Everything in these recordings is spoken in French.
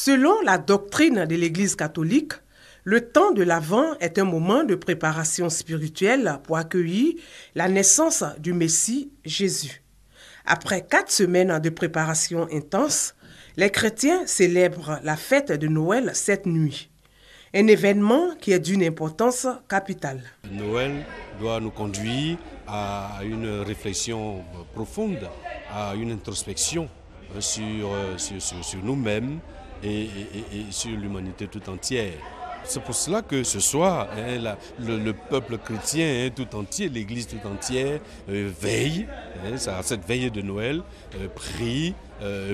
Selon la doctrine de l'Église catholique, le temps de l'Avent est un moment de préparation spirituelle pour accueillir la naissance du Messie Jésus. Après 4 semaines de préparation intense, les chrétiens célèbrent la fête de Noël cette nuit. Un événement qui est d'une importance capitale. Noël doit nous conduire à une réflexion profonde, à une introspection sur nous-mêmes et sur l'humanité tout entière. C'est pour cela que ce soir, le peuple chrétien tout entier, l'Église tout entière veille, à cette veille de Noël, prie,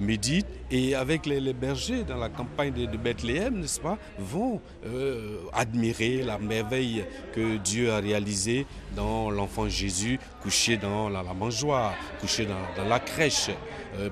médite, et avec les bergers dans la campagne de Bethléem, n'est-ce pas, vont admirer la merveille que Dieu a réalisée dans l'enfant Jésus, couché dans la mangeoire, couché dans la crèche.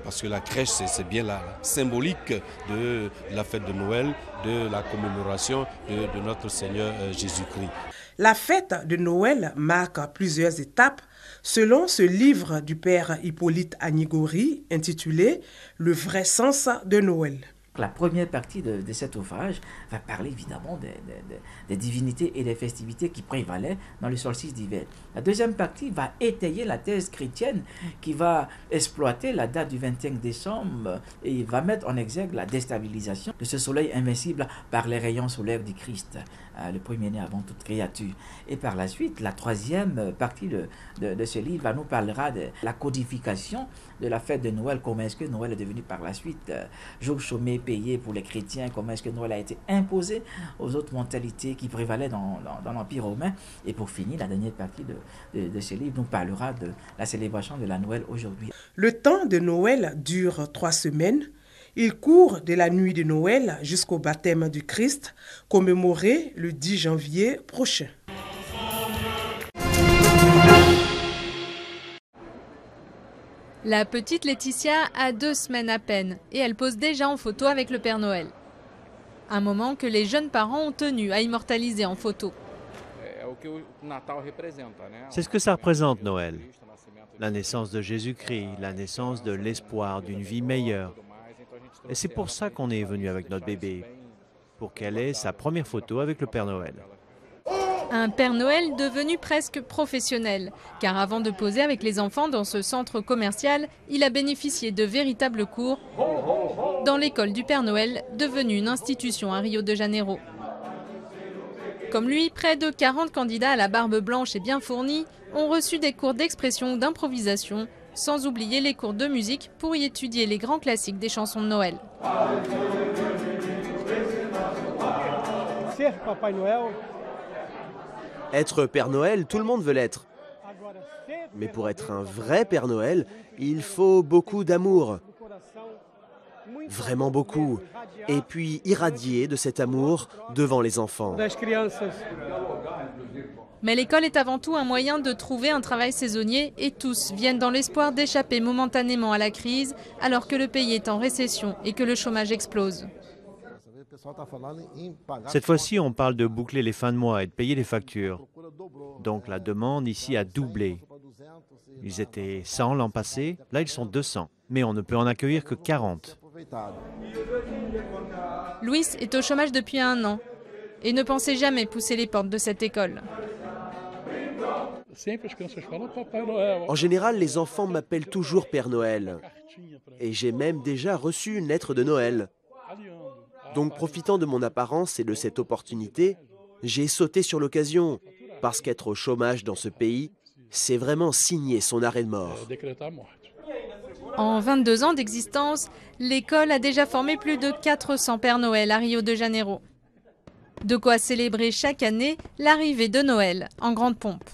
Parce que la crèche, c'est bien la symbolique de la fête de Noël, de la commémoration de notre Seigneur Jésus-Christ. La fête de Noël marque plusieurs étapes selon ce livre du père Hippolyte Agnigori intitulé « Le vrai sens de Noël ». La première partie de cet ouvrage va parler évidemment des divinités et des festivités qui prévalaient dans le solstice d'hiver. La deuxième partie va étayer la thèse chrétienne qui va exploiter la date du 25 décembre et va mettre en exergue la déstabilisation de ce soleil invincible par les rayons solaires du Christ, le premier-né avant toute créature. Et par la suite, la troisième partie de ce livre nous parlera de la codification de la fête de Noël, comment est-ce que Noël est devenu par la suite jour chômé payé pour les chrétiens, comment est-ce que Noël a été imposé aux autres mentalités qui prévalaient dans l'Empire romain. Et pour finir, la dernière partie de ce livre nous parlera de la célébration de la Noël aujourd'hui. Le temps de Noël dure 3 semaines. Il court de la nuit de Noël jusqu'au baptême du Christ, commémoré le 10 janvier prochain. La petite Laetitia a 2 semaines à peine et elle pose déjà en photo avec le Père Noël. Un moment que les jeunes parents ont tenu à immortaliser en photo. C'est ce que ça représente Noël. La naissance de Jésus-Christ, la naissance de l'espoir d'une vie meilleure. Et c'est pour ça qu'on est venu avec notre bébé, pour qu'elle ait sa première photo avec le Père Noël. Un Père Noël devenu presque professionnel, car avant de poser avec les enfants dans ce centre commercial, il a bénéficié de véritables cours dans l'école du Père Noël, devenue une institution à Rio de Janeiro. Comme lui, près de 40 candidats à la barbe blanche et bien fournis ont reçu des cours d'expression ou d'improvisation, sans oublier les cours de musique pour y étudier les grands classiques des chansons de Noël. Être Père Noël, tout le monde veut l'être. Mais pour être un vrai Père Noël, il faut beaucoup d'amour. Vraiment beaucoup. Et puis irradier de cet amour devant les enfants. Mais l'école est avant tout un moyen de trouver un travail saisonnier et tous viennent dans l'espoir d'échapper momentanément à la crise alors que le pays est en récession et que le chômage explose. Cette fois-ci, on parle de boucler les fins de mois et de payer les factures. Donc la demande ici a doublé. Ils étaient 100 l'an passé, là ils sont 200. Mais on ne peut en accueillir que 40. Luis est au chômage depuis 1 an et ne pensait jamais pousser les portes de cette école. En général, les enfants m'appellent toujours Père Noël. Et j'ai même déjà reçu une lettre de Noël. Donc, profitant de mon apparence et de cette opportunité, j'ai sauté sur l'occasion, parce qu'être au chômage dans ce pays, c'est vraiment signer son arrêt de mort. En 22 ans d'existence, l'école a déjà formé plus de 400 Pères Noël à Rio de Janeiro. De quoi célébrer chaque année l'arrivée de Noël en grande pompe.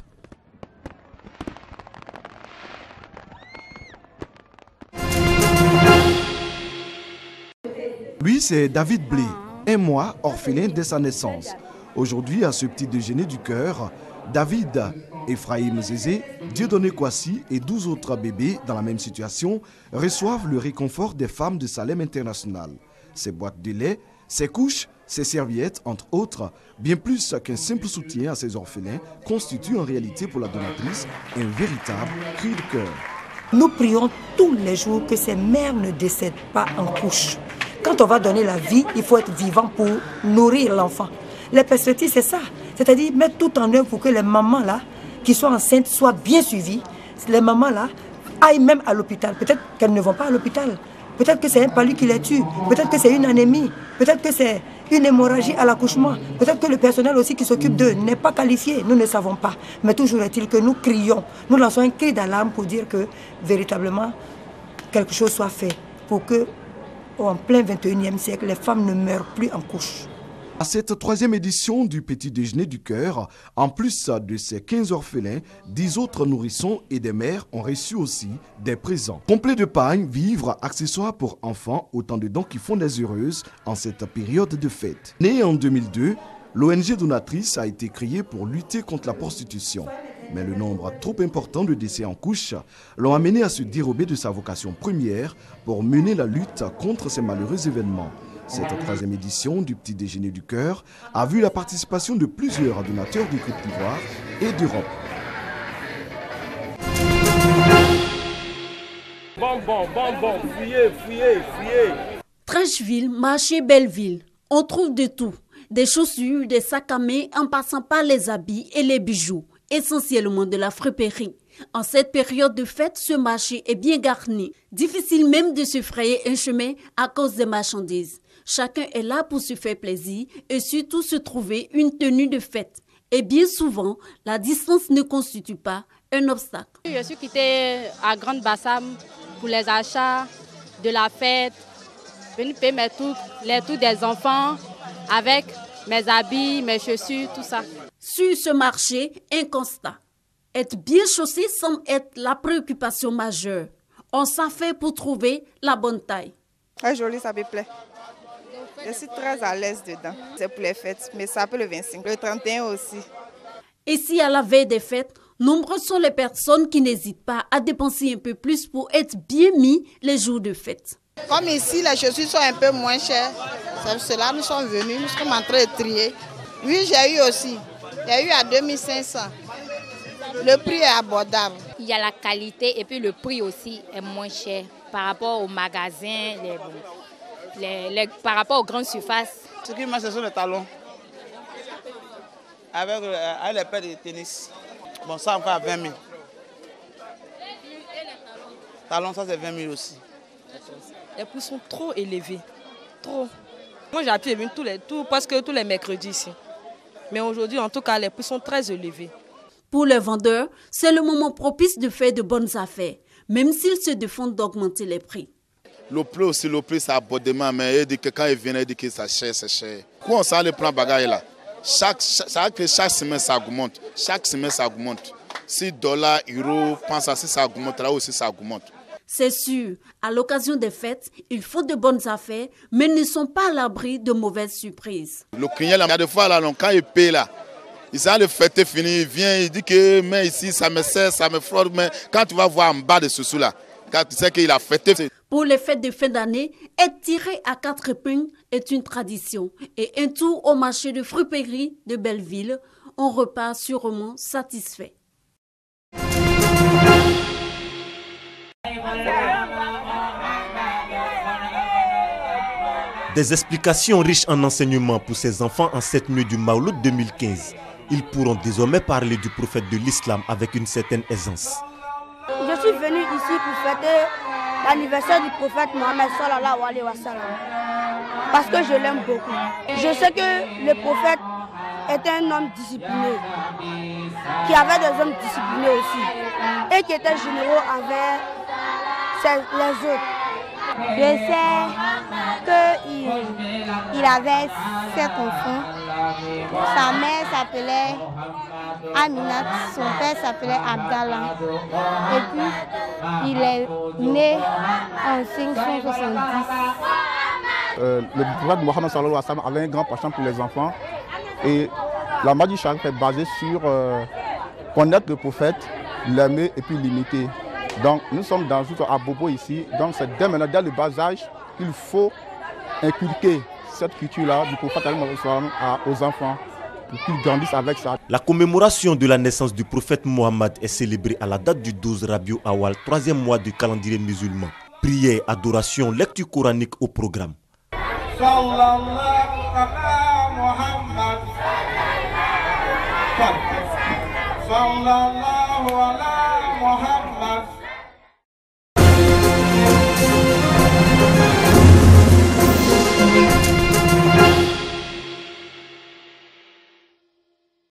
Lui, c'est David Blé, un mois orphelin dès sa naissance. Aujourd'hui, à ce petit déjeuner du cœur, David, Ephraim Zézé, Dieudonné Kwasi et 12 autres bébés dans la même situation reçoivent le réconfort des femmes de Salem International. Ces boîtes de lait, ces couches, ces serviettes, entre autres, bien plus qu'un simple soutien à ces orphelins, constituent en réalité pour la donatrice un véritable cri de cœur. Nous prions tous les jours que ces mères ne décèdent pas en couche. quand on va donner la vie, il faut être vivant pour nourrir l'enfant. Les perspectives, c'est ça. C'est-à-dire mettre tout en œuvre pour que les mamans-là, qui sont enceintes, soient bien suivies. Les mamans-là aillent même à l'hôpital. Peut-être qu'elles ne vont pas à l'hôpital. Peut-être que c'est un palu qui les tue. Peut-être que c'est une anémie. Peut-être que c'est une hémorragie à l'accouchement. Peut-être que le personnel aussi qui s'occupe d'eux n'est pas qualifié. Nous ne savons pas. Mais toujours est-il que nous crions. Nous lançons un cri d'alarme pour dire que véritablement quelque chose soit fait pour que, en plein 21e siècle, les femmes ne meurent plus en couche. À cette troisième édition du Petit Déjeuner du Cœur, en plus de ces 15 orphelins, 10 autres nourrissons et des mères ont reçu aussi des présents. Complets de pain, vivres, accessoires pour enfants, autant de dons qui font des heureuses en cette période de fête. Née en 2002, l'ONG donatrice a été créée pour lutter contre la prostitution. Mais le nombre trop important de décès en couche l'ont amené à se dérober de sa vocation première pour mener la lutte contre ces malheureux événements. Cette troisième édition du Petit Déjeuner du Cœur a vu la participation de plusieurs donateurs du Côte d'Ivoire et d'Europe. Bon, fuyez. Trècheville, marché Belleville, on trouve de tout. Des chaussures, des sacs à main, en passant par les habits et les bijoux, essentiellement de la friperie. En cette période de fête, ce marché est bien garni. Difficile même de se frayer un chemin à cause des marchandises. Chacun est là pour se faire plaisir et surtout se trouver une tenue de fête. Et bien souvent, la distance ne constitue pas un obstacle. Je suis quittée à Grande Bassam pour les achats de la fête, venir payer les tours des enfants avec mes habits, mes chaussures, tout ça. Sur ce marché, un constat. Être bien chaussé semble être la préoccupation majeure. On s'en fait pour trouver la bonne taille. Très joli, ça me plaît. Je suis très à l'aise dedans. C'est pour les fêtes, mais ça peut le 25, le 31 aussi. Ici, à la veille des fêtes, nombreuses sont les personnes qui n'hésitent pas à dépenser un peu plus pour être bien mis les jours de fête. Comme ici, les chaussures sont un peu moins chères. C'est pour cela que nous sommes venus, nous sommes en train de trier. Oui, j'ai eu aussi. J'ai eu à 2500. Le prix est abordable. Il y a la qualité et puis le prix aussi est moins cher par rapport aux magasins, par rapport aux grandes surfaces. Ce qui marche, ce sont les talons. Avec les paires de tennis. Bon, ça encore à 20 000. Talons, ça c'est 20 000 aussi. Les prix sont trop élevés. Trop. Moi j'ai appris presque tous les mercredis ici. Mais aujourd'hui, en tout cas, les prix sont très élevés. Pour les vendeurs, c'est le moment propice de faire de bonnes affaires, même s'ils se défendent d'augmenter les prix. Le prix aussi, c'est abondamment, mais il dit que quand ils viennent, il dit que c'est cher, c'est cher. Quand on s'en le prend bagaille là, chaque semaine ça augmente. Chaque semaine ça augmente. Si dollars, euros, pense à si ça augmente, là aussi ça augmente. C'est sûr, à l'occasion des fêtes, il faut de bonnes affaires, mais ils ne sont pas à l'abri de mauvaises surprises. Le client, il y a des fois, là, quand il paye là, il sent le fête fini, il vient, il dit que mais ici ça me sert, ça me frotte, mais quand tu vas voir en bas de ce sous là, quand tu sais qu'il a fêté. Pour les fêtes de fin d'année, être tiré à 4 épingles est une tradition. Et un tour au marché de friperie de Belleville, on repart sûrement satisfait. Des explications riches en enseignements pour ces enfants en cette nuit du Mawlud 2015. Ils pourront désormais parler du prophète de l'islam avec une certaine aisance. Je suis venu ici pour fêter l'anniversaire du prophète Mohammed sallallahu alayhi wa sallam, parce que je l'aime beaucoup. Je sais que le prophète était un homme discipliné, qui avait des hommes disciplinés aussi, et qui était généreux envers les autres. Je sais qu'il avait 7 enfants. Sa mère s'appelait Aminat, son père s'appelait Abdallah. Et puis, il est né en 570. Le prophète Mohammed sallallahu alayhi wa sallam avait un grand penchant pour les enfants. Et la magie est basée sur connaître le prophète, l'aimer et puis l'imiter. Donc nous sommes dans à Bobo ici, donc c'est dès maintenant, dès le bas âge, qu'il faut inculquer cette culture-là du prophète aux enfants pour qu'ils grandissent avec ça. La commémoration de la naissance du prophète Mohammed est célébrée à la date du 12 Rabiou Awal, 3e mois du calendrier musulman. Prière, adoration, lecture coranique au programme. sallallahu ala Muhammad, sallallahu ala Muhammad.